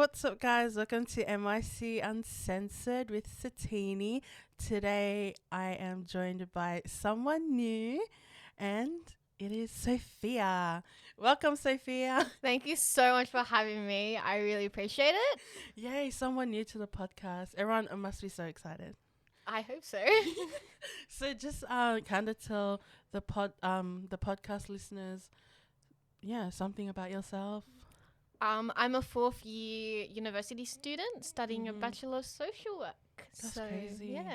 what's up, guys? Welcome to MYC Uncensored with Satini. Today, I am joined by someone new, and it is Sofia. Welcome, Sofia. Thank you so much for having me. I really appreciate it. Yay, someone new to the podcast. Everyone must be so excited. I hope so. So just kind of tell the podcast listeners, something about yourself. I'm a fourth year university student studying a Bachelor of Social Work. That's crazy. Yeah.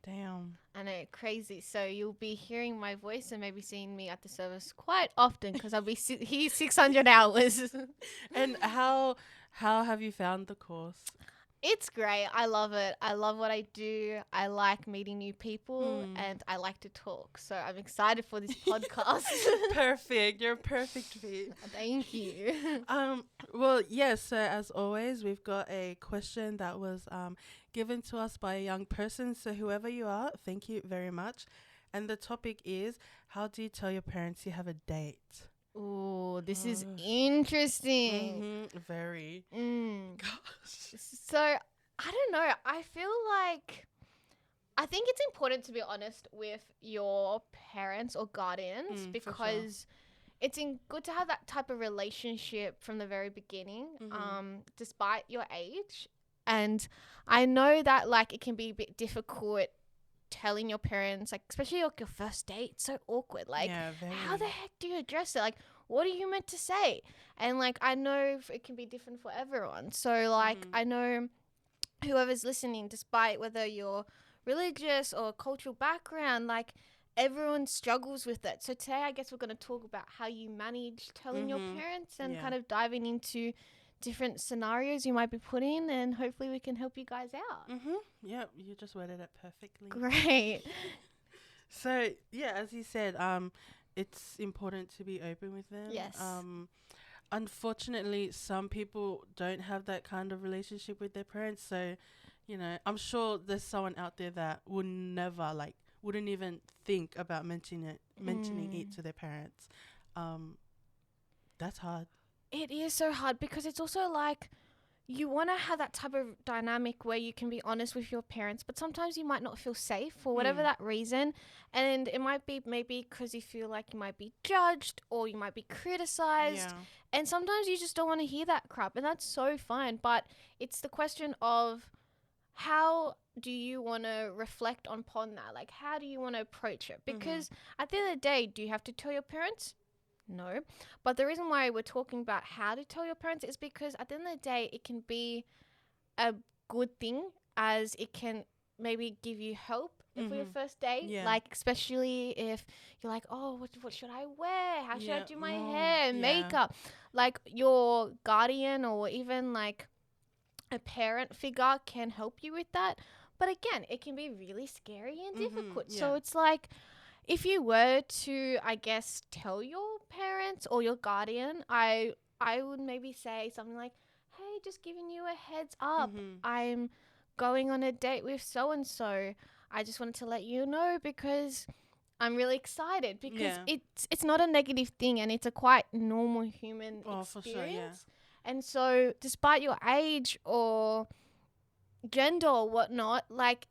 Damn. I know, crazy. So you'll be hearing my voice and maybe seeing me at the service quite often because I'll be here 600 hours. And how have you found the course? It's great. I love it. I love what I do. I like meeting new people and I like to talk. So I'm excited for this podcast. Perfect. You're a perfect fit. Thank you. So as always, we've got a question that was given to us by a young person. So whoever you are, thank you very much. And the topic is, how do you tell your parents you have a date? Oh, this is interesting. Very. Gosh. So, I don't know. I feel like I think it's important to be honest with your parents or guardians because it's good to have that type of relationship from the very beginning, despite your age. And I know that like it can be a bit difficult telling your parents, like especially like your first date. It's so awkward. Like, how the heck do you address it? Like, what are you meant to say? And like, I know it can be different for everyone. So like, I know whoever's listening, despite whether you're religious or cultural background, like everyone struggles with it. So today, I guess we're going to talk about how you manage telling your parents and kind of diving into different scenarios you might be put in, and hopefully we can help you guys out. Yeah, you just worded it perfectly. Great. So yeah, as you said, it's important to be open with them. Yes. Unfortunately, some people don't have that kind of relationship with their parents. So, I'm sure there's someone out there that would never wouldn't even think about mentioning it to their parents. That's hard. It is so hard because it's also like you want to have that type of dynamic where you can be honest with your parents, but sometimes you might not feel safe for whatever that reason. And it might be maybe because you feel like you might be judged or you might be criticized. Yeah. And sometimes you just don't want to hear that crap, and that's so fine. But it's the question of how do you want to reflect upon that? Like, how do you want to approach it? Because at the end of the day, do you have to tell your parents? No. But the reason why we're talking about how to tell your parents is because at the end of the day, it can be a good thing, as it can maybe give you hope for your first date. Yeah. Like, especially if you're like, oh, what should I wear? How should I do my hair and makeup? Like, your guardian or even like a parent figure can help you with that. But again, it can be really scary and difficult. Yeah. So it's like, if you were to, I guess, tell your parents or your guardian, I would maybe say something like, hey, just giving you a heads up. I'm going on a date with so-and-so. I just wanted to let you know because I'm really excited, because it's not a negative thing and it's a quite normal human experience. For sure, yeah. And so despite your age or gender or whatnot, like,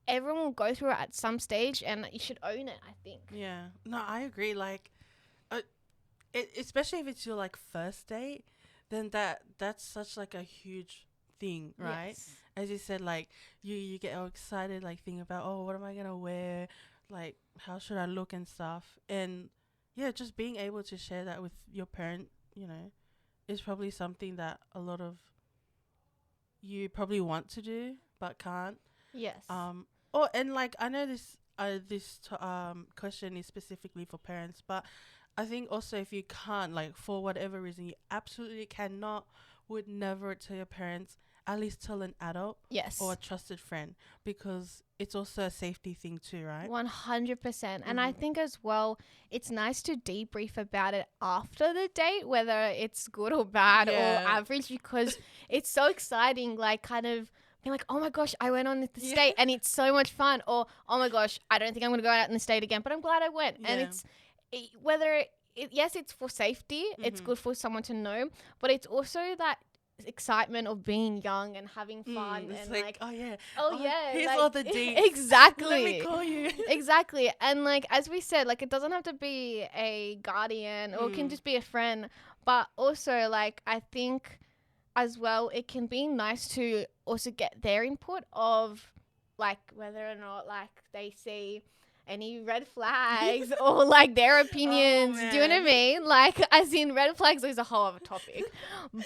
everyone will go through it at some stage, and you should own it, I think. Yeah. No, I agree. Like, especially if it's your like first date, then that's such like a huge thing, right? Yes. As you said, like you get all excited, like thinking about, oh, what am I gonna wear? Like, how should I look and stuff? And yeah, just being able to share that with your parent, is probably something that a lot of you probably want to do but can't. Yes. And like, I know this question is specifically for parents, but I think also if you can't, like, for whatever reason, you absolutely cannot, would never tell your parents, at least tell an adult. Yes. Or a trusted friend, because it's also a safety thing too, right? 100%. And I think as well, it's nice to debrief about it after the date, whether it's good or bad or average, because it's so exciting, like, kind of being like, oh my gosh, I went on this date and it's so much fun. Or, oh my gosh, I don't think I'm going to go out on this date again, but I'm glad I went. Yeah. And yes, it's for safety. It's good for someone to know, but it's also that excitement of being young and having fun It's and like, oh yeah, here's like, all the deets. exactly. Let me call you. Exactly. And like as we said, like it doesn't have to be a guardian or it can just be a friend, but also like I think as well it can be nice to also get their input of like whether or not like they see any red flags or like their opinions. Do you know what I mean? Like as in red flags is a whole other topic.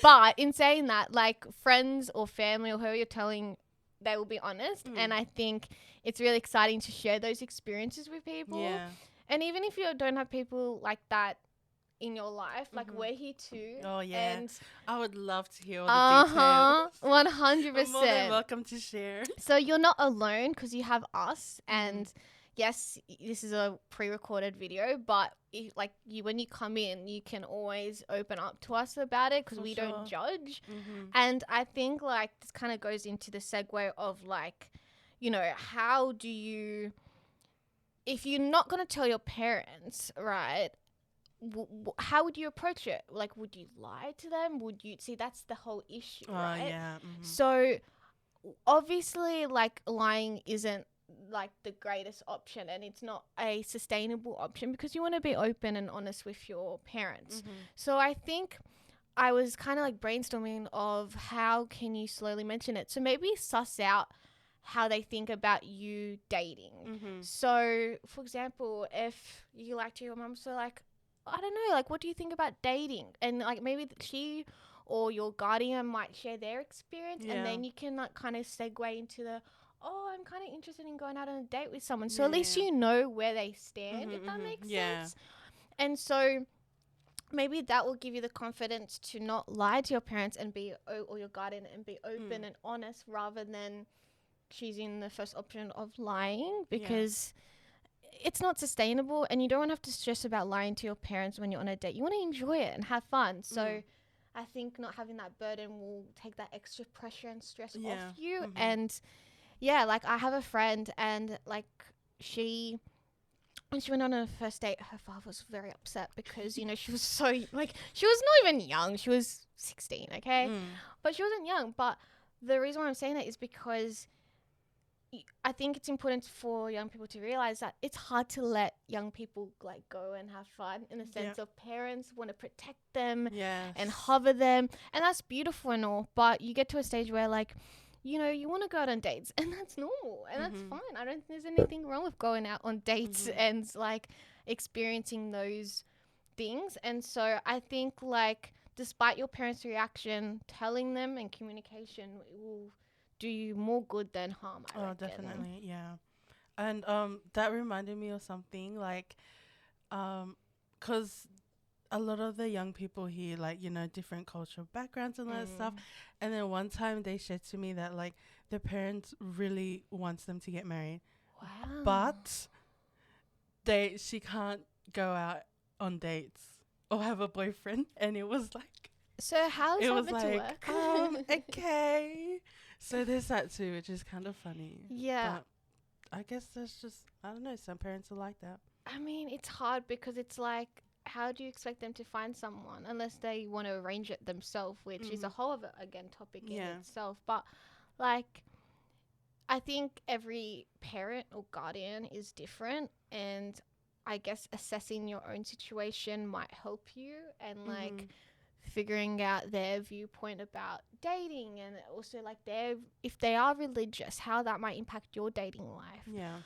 But in saying that, like friends or family or whoever you're telling, they will be honest. And I think it's really exciting to share those experiences with people. Yeah. And even if you don't have people like that in your life, like we're here too. Oh yeah. And I would love to hear all the details. 100%. You're more than welcome to share. So you're not alone because you have us. And yes, this is a pre-recorded video, but when you come in, you can always open up to us about it because we don't judge. And I think like this kind of goes into the segue of like, you know, how do you, if you're not going to tell your parents, right? How would you approach it? Like, would you lie to them? Would you see? That's the whole issue, right? Yeah. So obviously, like lying isn't like the greatest option, and it's not a sustainable option because you want to be open and honest with your parents. So I think I was kind of like brainstorming of how can you slowly mention it. So maybe suss out how they think about you dating. So for example, if you like to your mum, so like, I don't know, like what do you think about dating? And like maybe she or your guardian might share their experience and then you can like kind of segue into the, oh, I'm kind of interested in going out on a date with someone. So at least you know where they stand, if that makes sense. And so maybe that will give you the confidence to not lie to your parents and be, or your guardian, and be open and honest rather than choosing the first option of lying, because it's not sustainable and you don't have to stress about lying to your parents when you're on a date. You want to enjoy it and have fun. So I think not having that burden will take that extra pressure and stress off you. And yeah, like I have a friend and like when she went on her first date, her father was very upset because, you know, she was so like, she was not even young. She was 16, okay? But she wasn't young. But the reason why I'm saying that is because I think it's important for young people to realize that it's hard to let young people like go and have fun, in the sense of parents want to protect them and hover them, and that's beautiful and all, but you get to a stage where like, you know, you want to go out on dates and that's normal and that's fine. I don't think there's anything wrong with going out on dates and like experiencing those things. And so I think like despite your parents' reaction, telling them and communication will do you more good than harm, I reckon. Definitely, yeah. And that reminded me of something like, 'cause a lot of the young people here, like, you know, different cultural backgrounds and all that stuff. And then one time they shared to me that like their parents really wants them to get married. Wow. But she can't go out on dates or have a boyfriend. And it was like, so how's that meant to work? Okay. So there's that too, which is kind of funny. Yeah. But I guess that's just, I don't know, some parents are like that. I mean, it's hard because it's like, how do you expect them to find someone unless they want to arrange it themselves, which is a whole other, again, topic in itself. But like, I think every parent or guardian is different, and I guess assessing your own situation might help you, and like figuring out their viewpoint about dating, and also like if they are religious, how that might impact your dating life. Yeah.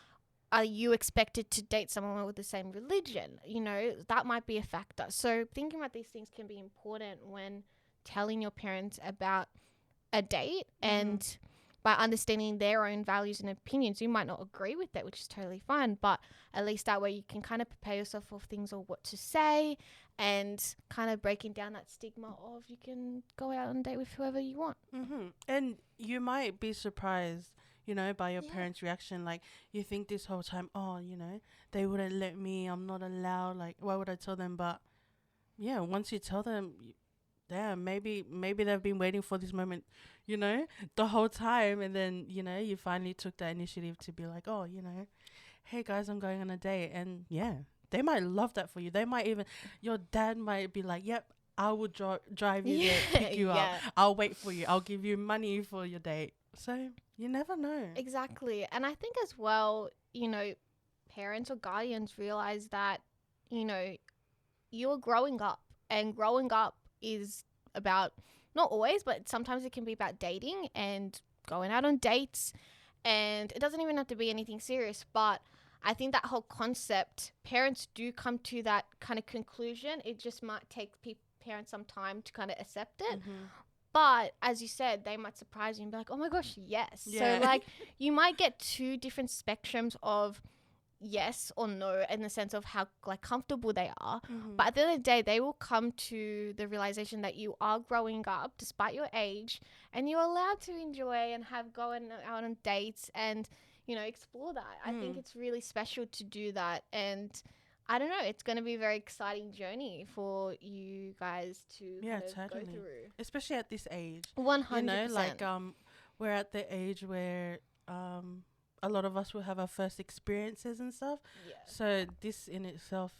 Are you expected to date someone with the same religion? You know, that might be a factor. So thinking about these things can be important when telling your parents about a date, and by understanding their own values and opinions. You might not agree with that, which is totally fine, but at least that way you can kind of prepare yourself for things or what to say, and kind of breaking down that stigma of you can go out on a date with whoever you want. And you might be surprised, you know, by your parents' reaction. Like, you think this whole time, oh, you know, they wouldn't let me, I'm not allowed, like, why would I tell them? But yeah, once you tell them, damn, maybe they've been waiting for this moment, you know, the whole time. And then, you know, you finally took that initiative to be like, oh, you know, hey guys, I'm going on a date. And yeah, they might love that for you. They might even, your dad might be like, yep, I will drive you there, pick you up. I'll wait for you. I'll give you money for your date. So you never know. Exactly. And I think as well, you know, parents or guardians realize that, you know, you're growing up, and growing up is about, not always, but sometimes it can be about dating and going out on dates, and it doesn't even have to be anything serious. But I think that whole concept, parents do come to that kind of conclusion. It just might take parents some time to kind of accept it. But as you said, they might surprise you and be like, oh my gosh, yes. So like you might get two different spectrums of yes or no in the sense of how like comfortable they are. But at the end of the day, they will come to the realization that you are growing up despite your age, and you're allowed to enjoy and have going out on dates and, you know, explore that. I think it's really special to do that. And I don't know, it's going to be a very exciting journey for you guys to kind of go through. Especially at this age. 100%. You know, like we're at the age where a lot of us will have our first experiences and stuff. So this in itself,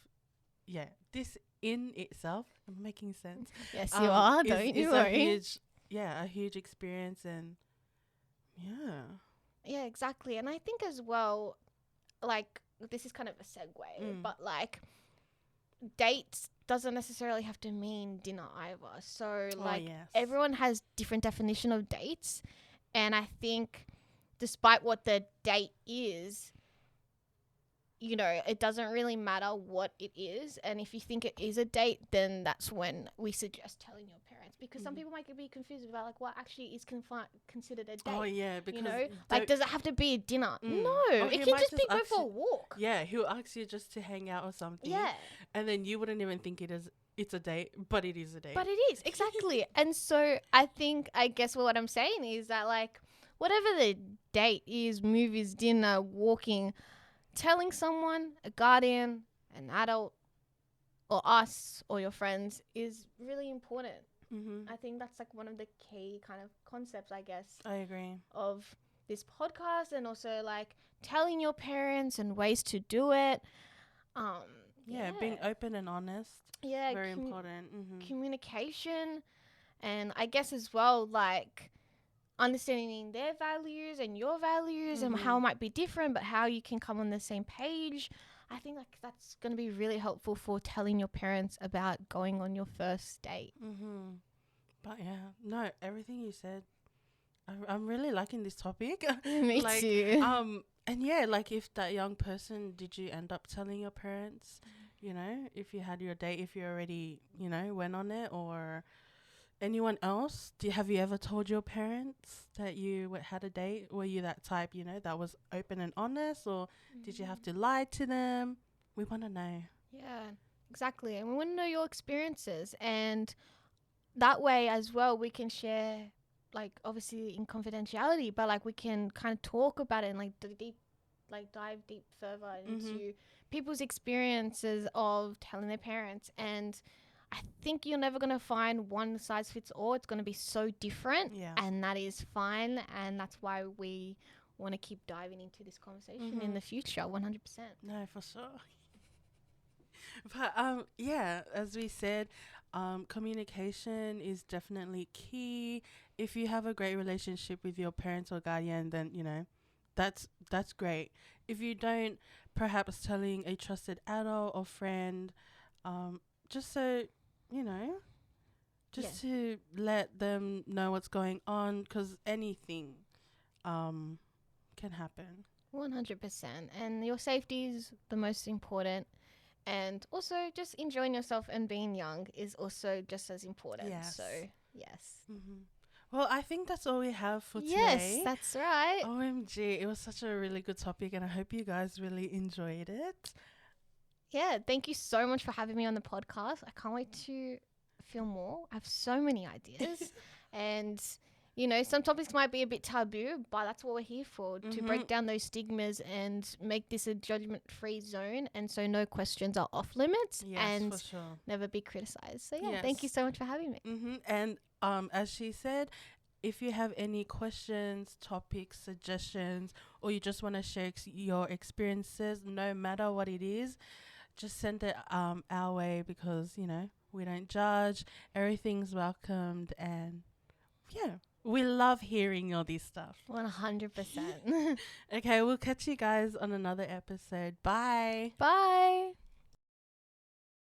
I'm making sense. Yes, you are. Don't you worry. A huge experience, and yeah, exactly. And I think as well, like, this is kind of a segue, but like dates doesn't necessarily have to mean dinner either. So like everyone has different definition of dates, and I think despite what the date is, you know, it doesn't really matter what it is. And if you think it is a date, then that's when we suggest telling your parents, because some people might be confused about like what actually is considered a date. Oh yeah, because you know, like does it have to be a dinner? No, it can just be go for a walk. Yeah, he'll ask you just to hang out or something. Yeah, and then you wouldn't even think it's a date, but it is a date. But it is, exactly. And so I guess what I'm saying is that like whatever the date is, movies, dinner, walking, telling someone, a guardian, an adult, or us, or your friends is really important. I think that's like one of the key kind of concepts, I guess. I agree. Of this podcast, and also like telling your parents and ways to do it. Being open and honest. Yeah. Very important. Communication. And I guess as well, like understanding their values and your values and how it might be different, but how you can come on the same page. I think like that's going to be really helpful for telling your parents about going on your first date. But no, everything you said, I'm really liking this topic. Me too. And like if that young person, did you end up telling your parents, you know, if you had your date, if you already, you know, went on it, or anyone else? Have you ever told your parents that you had a date? Were you that type, you know, that was open and honest, or did you have to lie to them? We want to know. Yeah, exactly. And we want to know your experiences, and that way as well we can share, like obviously in confidentiality, but like we can kind of talk about it and like dive deep further into people's experiences of telling their parents. And I think you're never going to find one size fits all. It's going to be so different, and that is fine. And that's why we want to keep diving into this conversation in the future, 100%. No, for sure. But as we said, communication is definitely key. If you have a great relationship with your parents or guardian, then, you know, that's great. If you don't, perhaps telling a trusted adult or friend, just so, you know, to let them know what's going on, because anything can happen. 100%. And your safety is the most important. And also just enjoying yourself and being young is also just as important. Yes. So, yes. Well, I think that's all we have for today. Yes, that's right. OMG, it was such a really good topic, and I hope you guys really enjoyed it. Yeah, thank you so much for having me on the podcast. I can't wait to film more. I have so many ideas. And, you know, some topics might be a bit taboo, but that's what we're here for, to break down those stigmas and make this a judgment-free zone. And so no questions are off limits, and for sure, never be criticized. So, thank you so much for having me. And as she said, if you have any questions, topics, suggestions, or you just want to share your experiences, no matter what it is, just send it our way, because, you know, We don't judge. Everything's welcomed. And yeah, we love hearing all this stuff. 100%. Okay, we'll catch you guys on another episode. Bye. Bye.